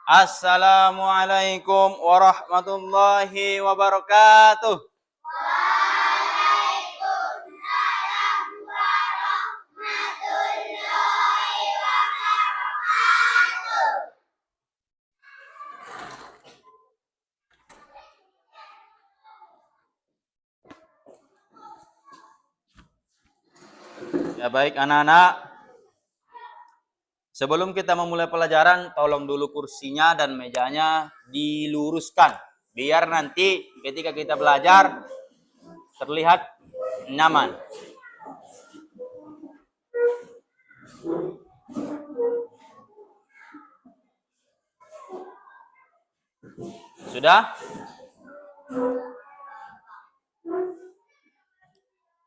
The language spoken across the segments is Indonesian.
Assalamualaikum warahmatullahi wabarakatuh. Waalaikumsalam warahmatullahi wabarakatuh. Ya baik anak-anak. Sebelum kita memulai pelajaran, tolong dulu kursinya dan mejanya diluruskan. Biar nanti ketika kita belajar terlihat nyaman. Sudah?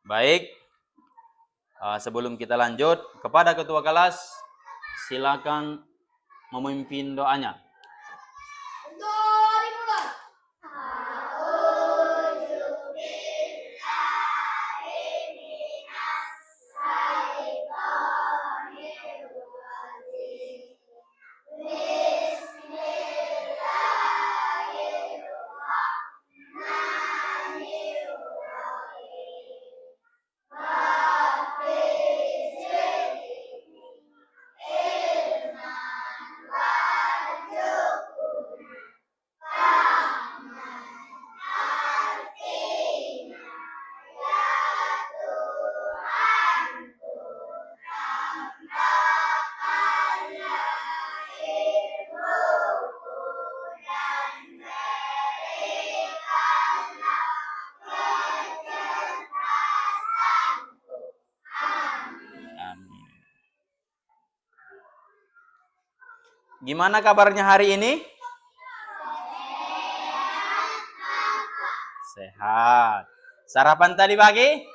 Baik. Sebelum kita lanjut, kepada ketua kelas, silakan memimpin doanya. Gimana kabarnya hari ini? Sehat. Sarapan tadi pagi?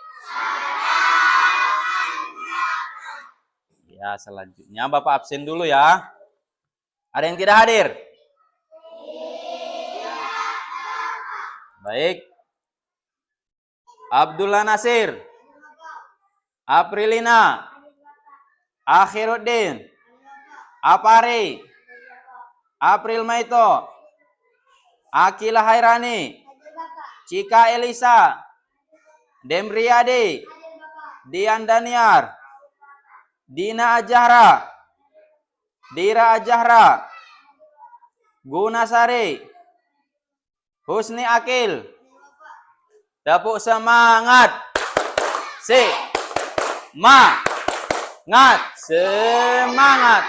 Ya, selanjutnya Bapak absen dulu ya. Ada yang tidak hadir? Baik. Abdullah Nasir, Aprilina, Akhiruddin, Apari, April Maito, Akila Hairani, Cika Elisa, Demriyadi, Dian Daniar, Dina Ajahra, Dira Ajahra, Gunasari, Husni Akil. Tepuk semangat. Semangat.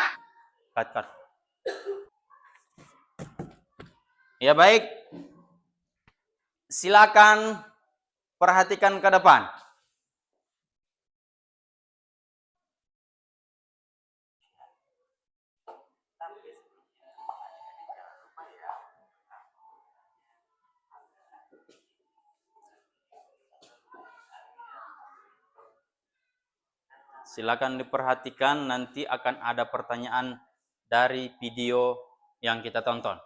Cut. Ya baik. Silakan perhatikan ke depan. Silakan diperhatikan, nanti akan ada pertanyaan dari video yang kita tonton.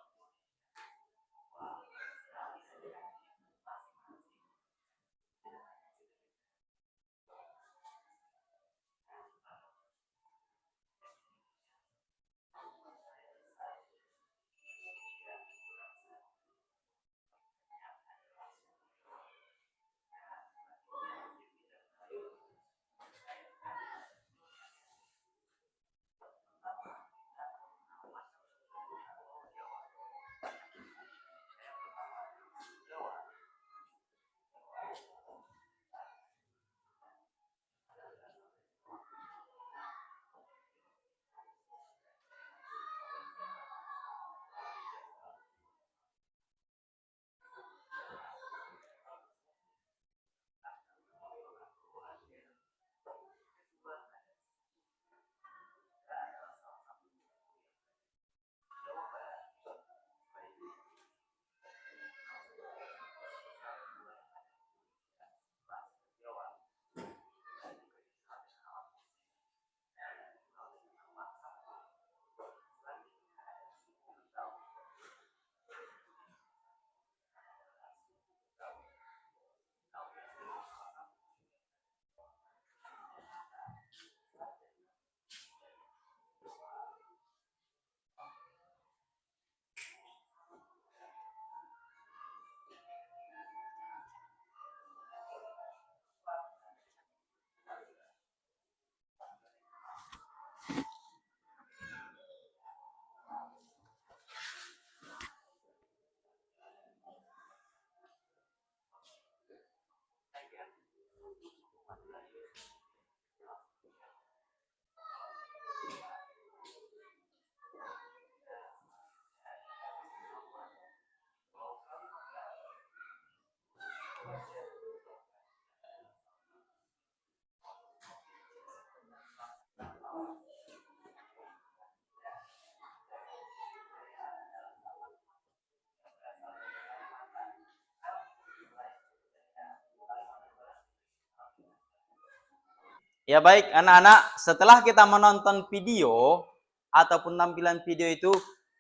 Ya baik, anak-anak, setelah kita menonton video ataupun tampilan video itu,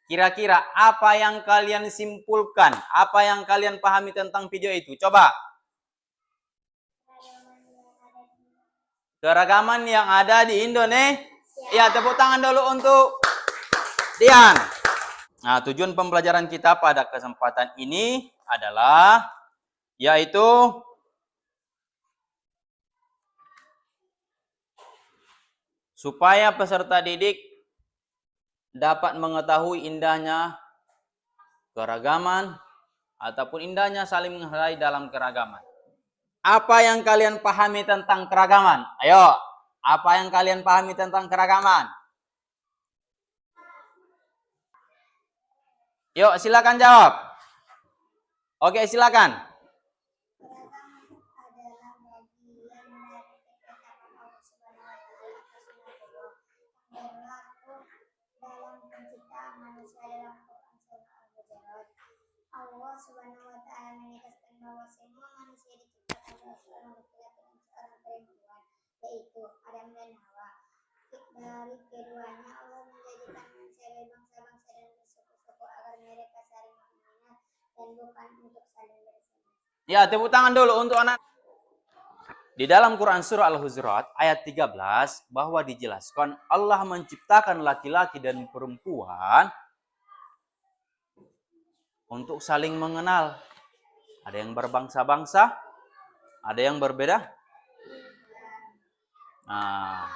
kira-kira apa yang kalian simpulkan? Apa yang kalian pahami tentang video itu? Coba. Keragaman yang ada di Indonesia. Ya, tepuk tangan dulu untuk Dian. Nah, tujuan pembelajaran kita pada kesempatan ini adalah yaitu supaya peserta didik dapat mengetahui indahnya keragaman ataupun indahnya saling menghargai dalam keragaman. Apa yang kalian pahami tentang keragaman? Ayo, apa yang kalian pahami tentang keragaman? Yuk, silakan jawab. Oke, silakan. Allah Subhanahu wa taala menegaskan bahwa semua manusia diciptakan oleh seorang laki-laki dan seorang perempuan, yaitu Adam dan Hawa. Dari keduanya Allah menjadikan manusia dari bangsa-bangsa dan bersuku-suku agar mereka saling mengenal dan bukan untuk saling bersaing. Ya, tepuk tangan dulu untuk anak. Di dalam Quran surah Al-Hujurat ayat 13 bahwa dijelaskan Allah menciptakan laki-laki dan perempuan untuk saling mengenal. Ada yang berbangsa-bangsa, ada yang berbeda. Nah,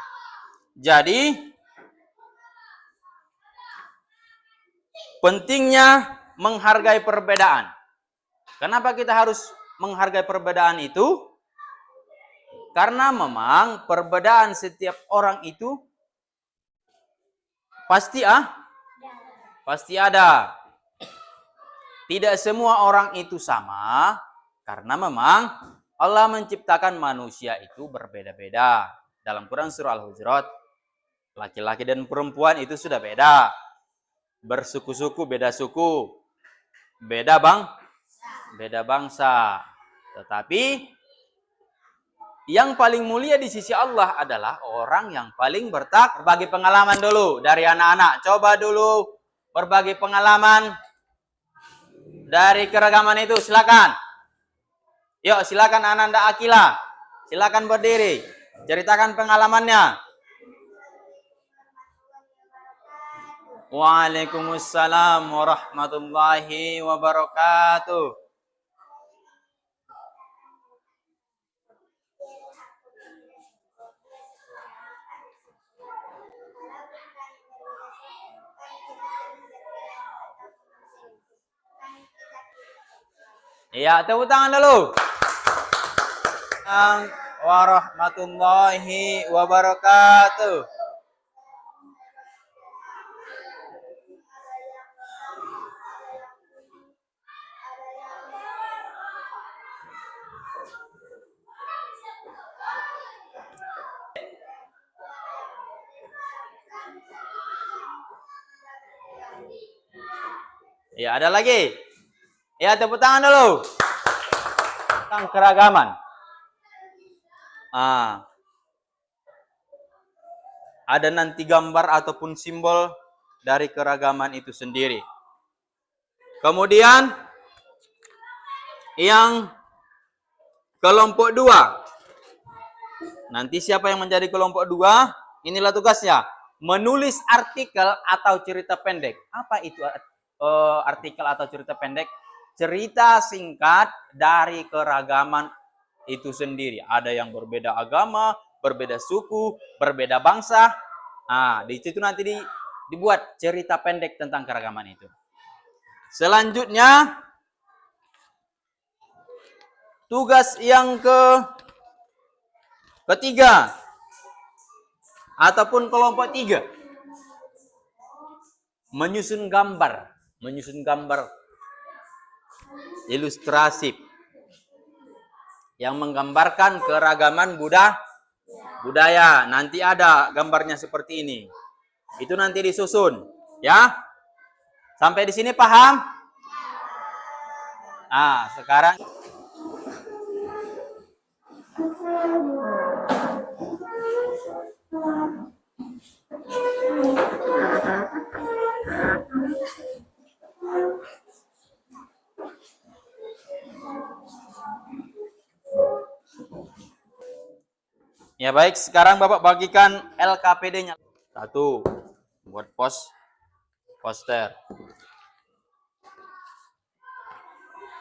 jadi pentingnya menghargai perbedaan. Kenapa kita harus menghargai perbedaan itu? Karena memang perbedaan setiap orang itu pasti ada. Tidak semua orang itu sama, karena memang Allah menciptakan manusia itu berbeda-beda. Dalam Quran surah Al-Hujurat, laki-laki dan perempuan itu sudah beda. Bersuku-suku, beda suku. Beda bangsa. Tetapi yang paling mulia di sisi Allah adalah orang yang paling bertakwa. Berbagi pengalaman dulu dari anak-anak. Coba dulu berbagi pengalaman dari keragaman itu, silakan. Yuk, silakan Ananda Akila. Silakan berdiri. Ceritakan pengalamannya. Waalaikumsalam warahmatullahi wabarakatuh. Ya, tepuk tangan dulu. Warahmatullahi wabarakatuh. Ya, ada lagi. Ya, tepuk tangan dulu. Tentang keragaman. Ada nanti gambar ataupun simbol dari keragaman itu sendiri. Kemudian yang kelompok 2. Nanti siapa yang menjadi kelompok 2? Inilah tugasnya. Menulis artikel atau cerita pendek. Apa itu artikel atau cerita pendek? Cerita singkat dari keragaman itu sendiri. Ada yang berbeda agama, berbeda suku, berbeda bangsa. Nah, di situ nanti dibuat cerita pendek tentang keragaman itu. Selanjutnya, tugas yang ketiga ataupun kelompok 3. Menyusun gambar ilustrasi yang menggambarkan keragaman budaya. Nanti ada gambarnya seperti ini. Itu nanti disusun, ya. Sampai di sini paham? Nah, sekarang Ya baik, sekarang Bapak bagikan LKPD-nya. Satu, buat poster.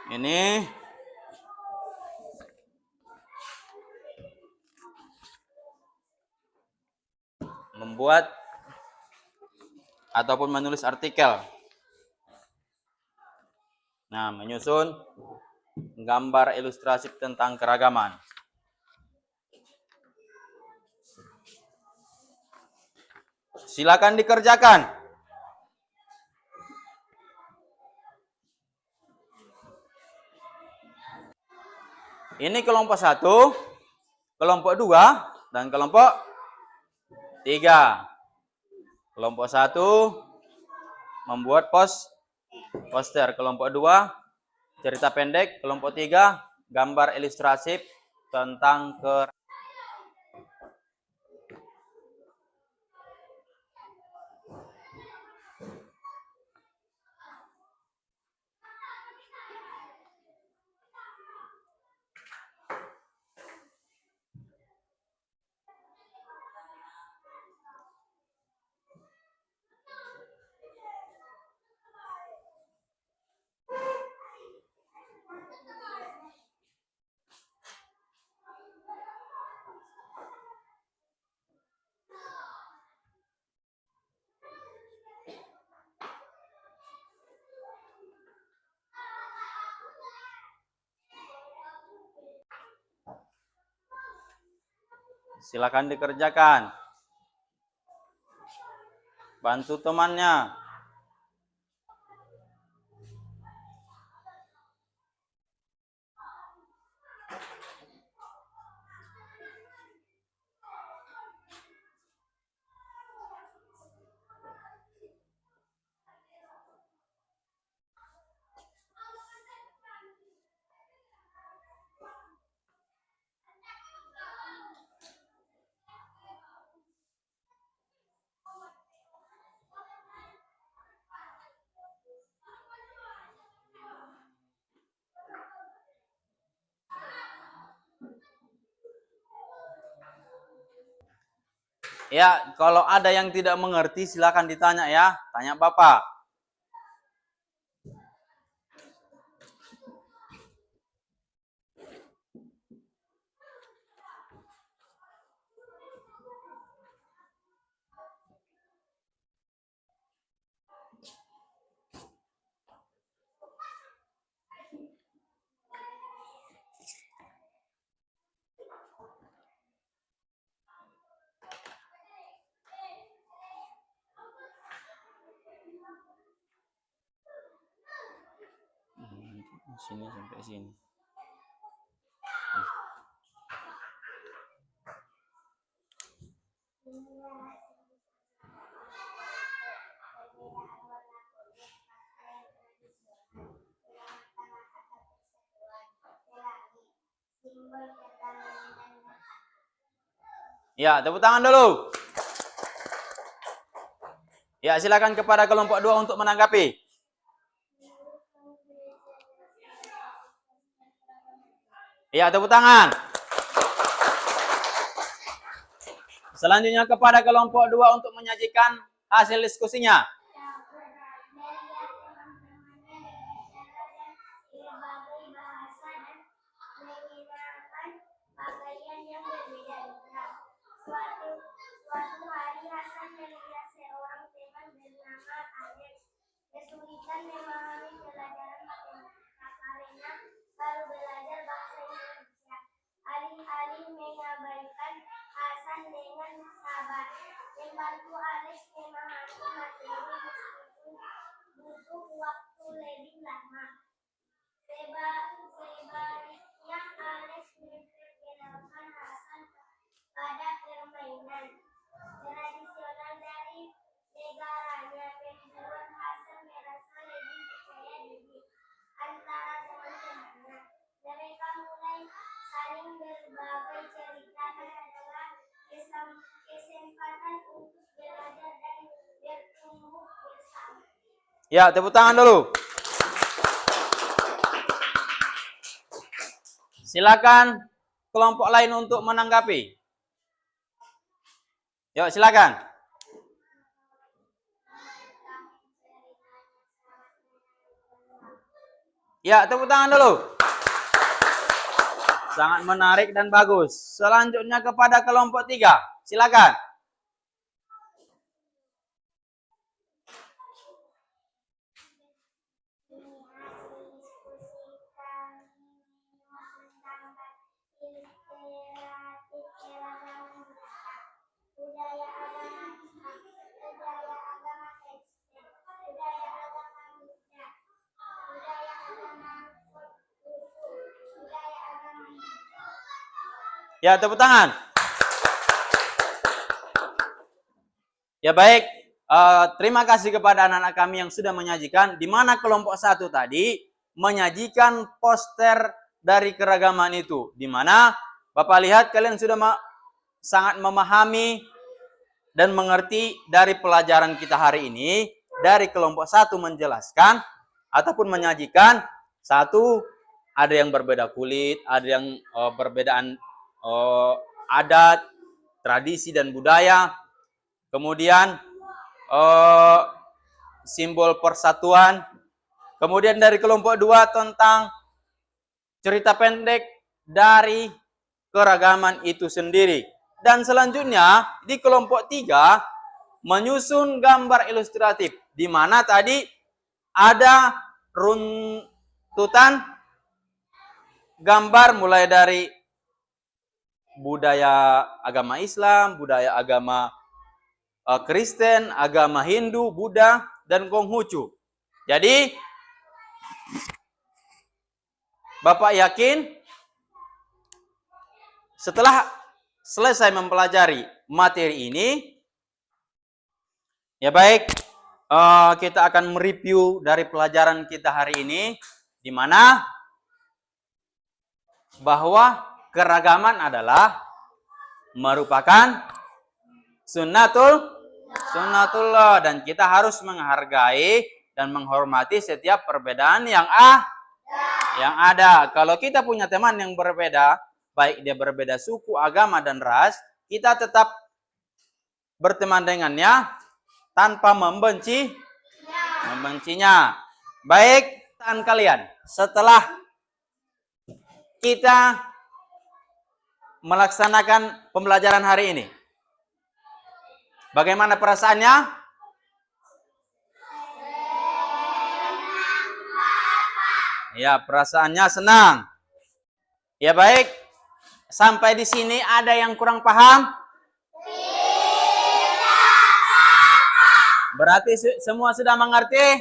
Ini membuat ataupun menulis artikel. Nah, menyusun gambar ilustrasi tentang keragaman. Silakan dikerjakan. Ini kelompok 1, kelompok 2, dan kelompok 3. Kelompok 1 membuat poster, kelompok 2 cerita pendek, kelompok 3 gambar ilustrasi tentang silakan dikerjakan. Bantu temannya. Ya, kalau ada yang tidak mengerti silakan ditanya ya. Tanya Bapak. Sini sampai sini. Ya, tepuk tangan dulu. Ya, silakan kepada kelompok 2 untuk menanggapi. Ya, tepuk tangan. Selanjutnya kepada kelompok 2 untuk menyajikan hasil diskusinya. Suatu hari Hasan melihat seorang teman bernama Alex kesulitan memahami pelajaran matematika karena baru belajar bahasa Indonesia. Alih-alih mengabaikan, Hasan dengan sabar membantu Alex memahami materi meskipun butuh waktu lebih lama. Sebaliknya Alex memperkenalkan Hasan pada permainan tradisional dari negaranya, membuat Hasan merasa lebih percaya diri antara teman-temannya. Mereka mulai saling berbagi cerita dan adalah kesempatan untuk belajar dan bertumbuh bersama. Ya, tepuk tangan dulu. Silakan kelompok lain untuk menanggapi. Yuk, silakan. Ya, tepuk tangan dulu. Sangat menarik dan bagus. Selanjutnya kepada kelompok 3. Silakan. Budaya agama Islam, budaya agama Kristen, budaya agama Buddha, budaya agama Konghucu, budaya agama Hindu. Ya, tepuk tangan. Ya baik, terima kasih kepada anak-anak kami yang sudah menyajikan, di mana kelompok 1 tadi menyajikan poster dari keragaman itu, di mana Bapak lihat kalian sudah sangat memahami dan mengerti dari pelajaran kita hari ini. Dari kelompok 1 menjelaskan ataupun menyajikan, satu, ada yang berbeda kulit, ada yang perbedaan adat, tradisi dan budaya. Kemudian simbol persatuan. Kemudian dari kelompok 2 tentang cerita pendek dari keragaman itu sendiri. Dan selanjutnya di kelompok 3 menyusun gambar ilustratif, di mana tadi ada runtutan gambar mulai dari budaya agama Islam, budaya agama Kristen, agama Hindu, Buddha, dan Konghucu. Jadi Bapak yakin setelah selesai mempelajari materi ini, ya baik, kita akan mereview dari pelajaran kita hari ini, di mana bahwa keragaman adalah merupakan sunnatullah, dan kita harus menghargai dan menghormati setiap perbedaan yang ada. Kalau kita punya teman yang berbeda, baik dia berbeda suku, agama, dan ras, kita tetap berteman dengannya tanpa membencinya. Baik, pertanyaan kalian, setelah kita melaksanakan pembelajaran hari ini, bagaimana perasaannya? Ya, perasaannya senang. Ya baik, sampai di sini ada yang kurang paham? Berarti semua sudah mengerti?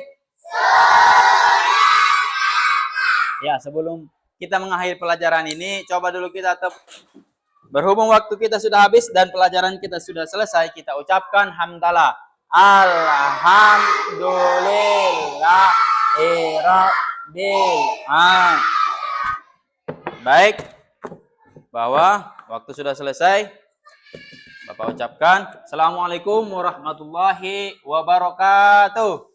Ya, sebelum kita mengakhiri pelajaran ini, coba dulu kita berhubung waktu kita sudah habis dan pelajaran kita sudah selesai, kita ucapkan hamdalah. Baik, bahwa waktu sudah selesai, Bapak ucapkan Assalamualaikum warahmatullahi wabarakatuh.